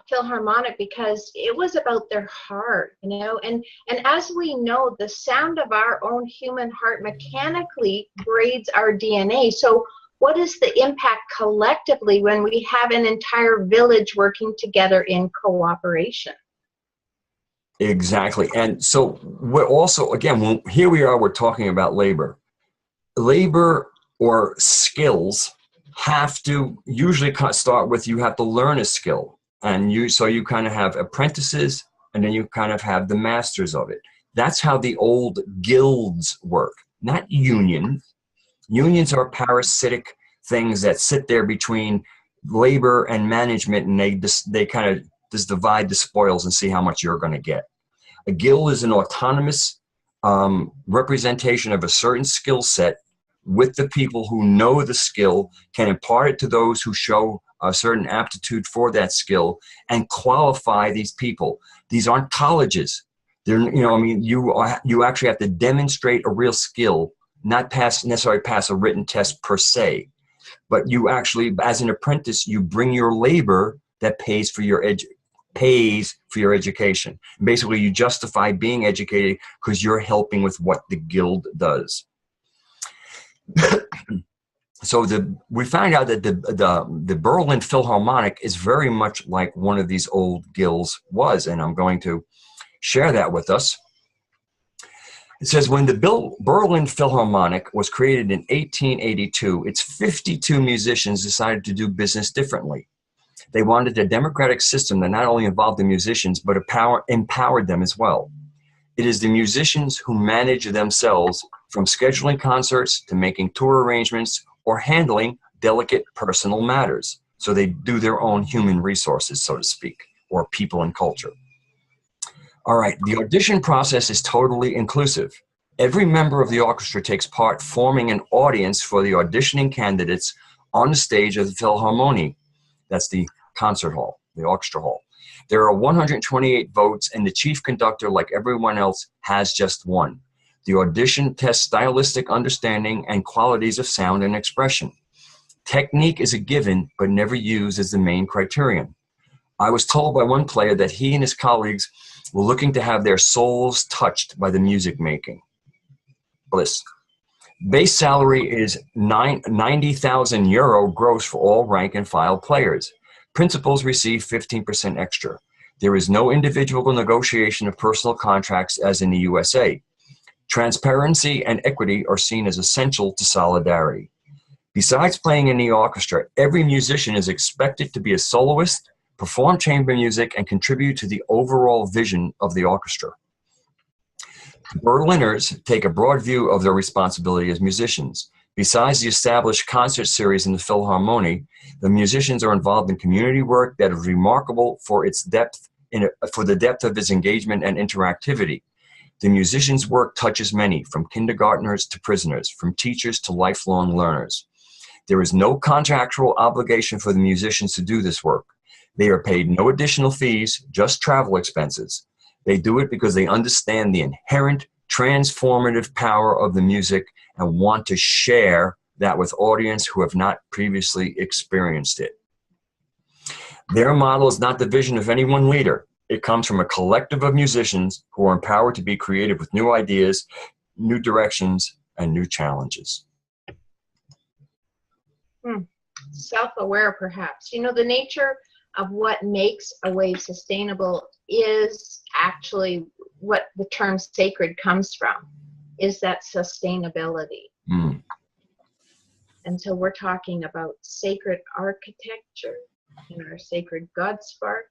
Philharmonic, because it was about their heart, and as we know, the sound of our own human heart mechanically grades our DNA. So what is the impact collectively when we have an entire village working together in cooperation? Exactly. And so we're also, again, here we are, we're talking about labor. Labor or skills have to usually start with, you have to learn a skill. And so you kind of have apprentices, and then you kind of have the masters of it. That's how the old guilds work, not unions. Unions are parasitic things that sit there between labor and management, and they kind of just divide the spoils and see how much you're going to get. A guild is an autonomous representation of a certain skill set, with the people who know the skill, can impart it to those who show a certain aptitude for that skill, and qualify these people. These aren't colleges. They're, you actually have to demonstrate a real skill, not necessarily pass a written test per se, but you actually, as an apprentice, you bring your labor that pays for your education. Basically, you justify being educated because you're helping with what the guild does. So we find out that the Berlin Philharmonic is very much like one of these old guilds was, and I'm going to share that with us. It says, when the Berlin Philharmonic was created in 1882, its 52 musicians decided to do business differently. They wanted a democratic system that not only involved the musicians, but empowered them as well. It is the musicians who manage themselves, from scheduling concerts to making tour arrangements or handling delicate personal matters. So they do their own human resources, so to speak, or people and culture. All right, the audition process is totally inclusive. Every member of the orchestra takes part, forming an audience for the auditioning candidates on the stage of the Philharmonie. That's the concert hall, the orchestra hall. There are 128 votes, and the chief conductor, like everyone else, has just one. The audition tests stylistic understanding and qualities of sound and expression. Technique is a given, but never used as the main criterion. I was told by one player that he and his colleagues were looking to have their souls touched by the music making. Bliss. Base salary is €90,000 gross for all rank and file players. Principals receive 15% extra. There is no individual negotiation of personal contracts as in the USA. Transparency and equity are seen as essential to solidarity. Besides playing in the orchestra, every musician is expected to be a soloist, perform chamber music, and contribute to the overall vision of the orchestra. Berliners take a broad view of their responsibility as musicians. Besides the established concert series in the Philharmonie, the musicians are involved in community work that is remarkable for its depth, for the depth of its engagement and interactivity. The musicians' work touches many, from kindergartners to prisoners, from teachers to lifelong learners. There is no contractual obligation for the musicians to do this work. They are paid no additional fees, just travel expenses. They do it because they understand the inherent transformative power of the music and want to share that with audience who have not previously experienced it. Their model is not the vision of any one leader. It comes from a collective of musicians who are empowered to be creative with new ideas, new directions, and new challenges. Self-aware, perhaps. You know, the nature of what makes a wave sustainable is actually what the term sacred comes from, is that sustainability. And so we're talking about sacred architecture and our sacred God spark,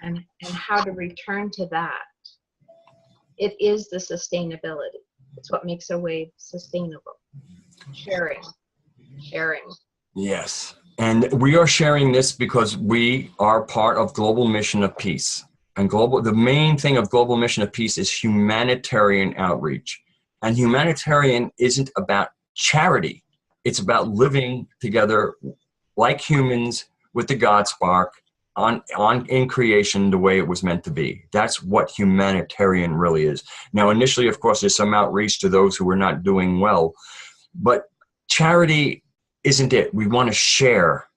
and how to return to that. It is the sustainability. It's what makes a wave sustainable. Sharing. Yes. And we are sharing this because we are part of Global Mission of Peace. And the main thing of Global Mission of Peace is humanitarian outreach. And humanitarian isn't about charity. It's about living together like humans with the God spark in creation the way it was meant to be. That's what humanitarian really is. Now, initially, of course, there's some outreach to those who are not doing well, but charity isn't it. We want to share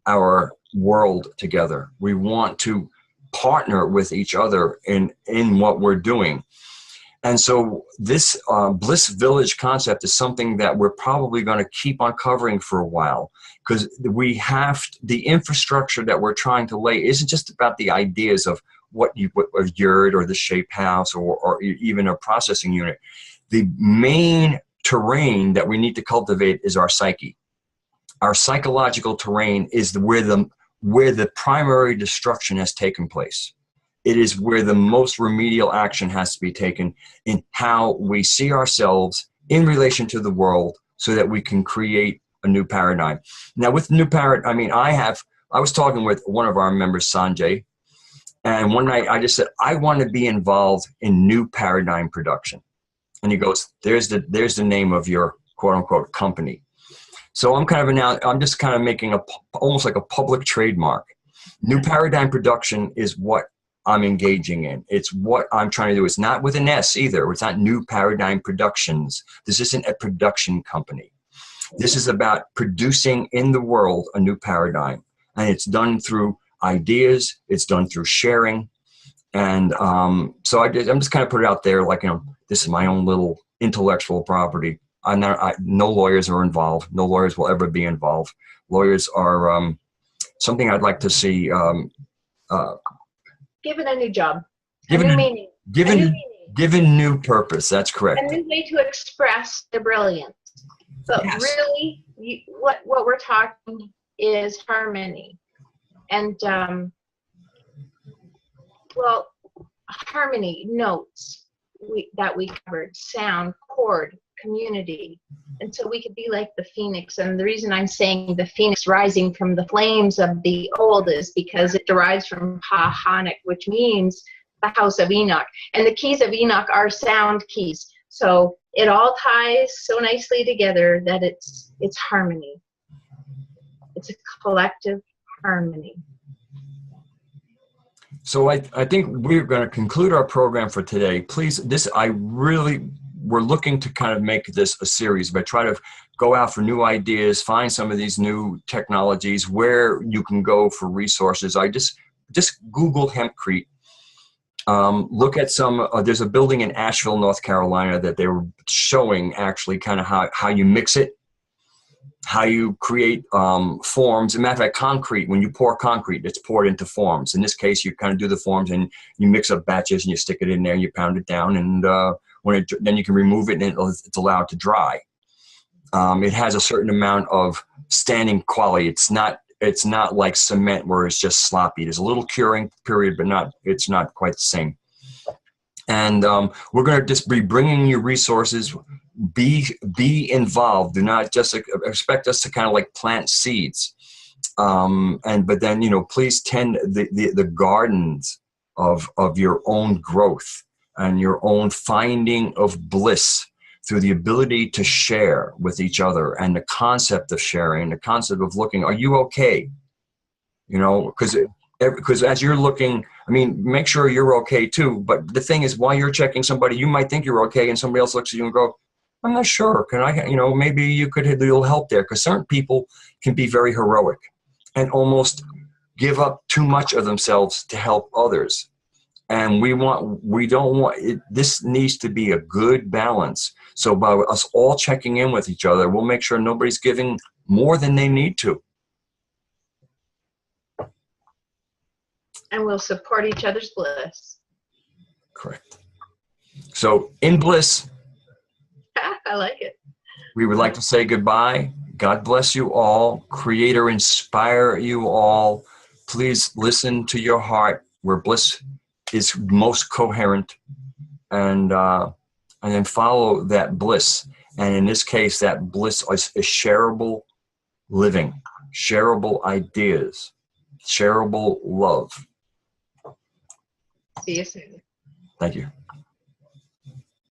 our world together. We want to partner with each other in what we're doing. And so this Bliss Village concept is something that we're probably going to keep on covering for a while, because the infrastructure that we're trying to lay isn't just about the ideas of what a yurt or the shape house or even a processing unit. The main terrain that we need to cultivate is our psyche. Our psychological terrain is where the primary destruction has taken place. It is where the most remedial action has to be taken in how we see ourselves in relation to the world so that we can create a new paradigm. Now, with new paradigm, I mean, I was talking with one of our members, Sanjay, and one night I just said, I want to be involved in new paradigm production. And he goes, there's the name of your quote unquote company. So I'm just kind of making almost like a public trademark. New paradigm production is what I'm engaging in. It's what I'm trying to do. It's not with an S either. It's not New Paradigm Productions. This isn't a production company. This is about producing in the world a new paradigm. And it's done through ideas. It's done through sharing. And so I'm just kind of put it out there like, this is my own little intellectual property. No lawyers are involved. No lawyers will ever be involved. Lawyers are something I'd like to see given a new job, a new meaning, given new purpose. That's correct. A new way to express their brilliance. But yes. Really, what we're talking is harmony, and harmony, notes that we covered, sound, chord, community. And so we could be like the phoenix. And the reason I'm saying the phoenix rising from the flames of the old is because it derives from Pahanik, which means the house of Enoch. And the keys of Enoch are sound keys. So it all ties so nicely together that it's harmony. It's a collective harmony. So I think we're going to conclude our program for today. Please, we're looking to kind of make this a series, but try to go out for new ideas, find some of these new technologies, where you can go for resources. I just Google hempcrete. Look at there's a building in Asheville, North Carolina that they were showing actually kind of how you mix it, how you create forms. As a matter of fact, concrete, when you pour concrete, it's poured into forms. In this case, you kind of do the forms and you mix up batches and you stick it in there and you pound it down, and then you can remove it and it's allowed to dry. It has a certain amount of standing quality. It's not like cement where it's just sloppy. There's a little curing period, but it's not quite the same. And we're going to just be bringing you resources. Be involved. Do not just expect us to kind of like plant seeds. But then, please tend the gardens of your own growth and your own finding of bliss through the ability to share with each other, and the concept of sharing, the concept of looking, are you okay? you know, because as you're looking, I mean, make sure you're okay too. But the thing is, while you're checking somebody, you might think you're okay, and somebody else looks at you and go, I'm not sure. Can I, you know, maybe you could have a little help there, because certain people can be very heroic and almost give up too much of themselves to help others. And we don't want it. This needs to be a good balance. So by us all checking in with each other, we'll make sure nobody's giving more than they need to. And we'll support each other's bliss. Correct. So in Bliss, I like it. we would like to say goodbye. God bless you all. Creator inspire you all. Please listen to your heart where bliss is most coherent, and then follow that bliss. And in this case, that bliss is shareable living, shareable ideas, shareable love. See you soon. Thank you.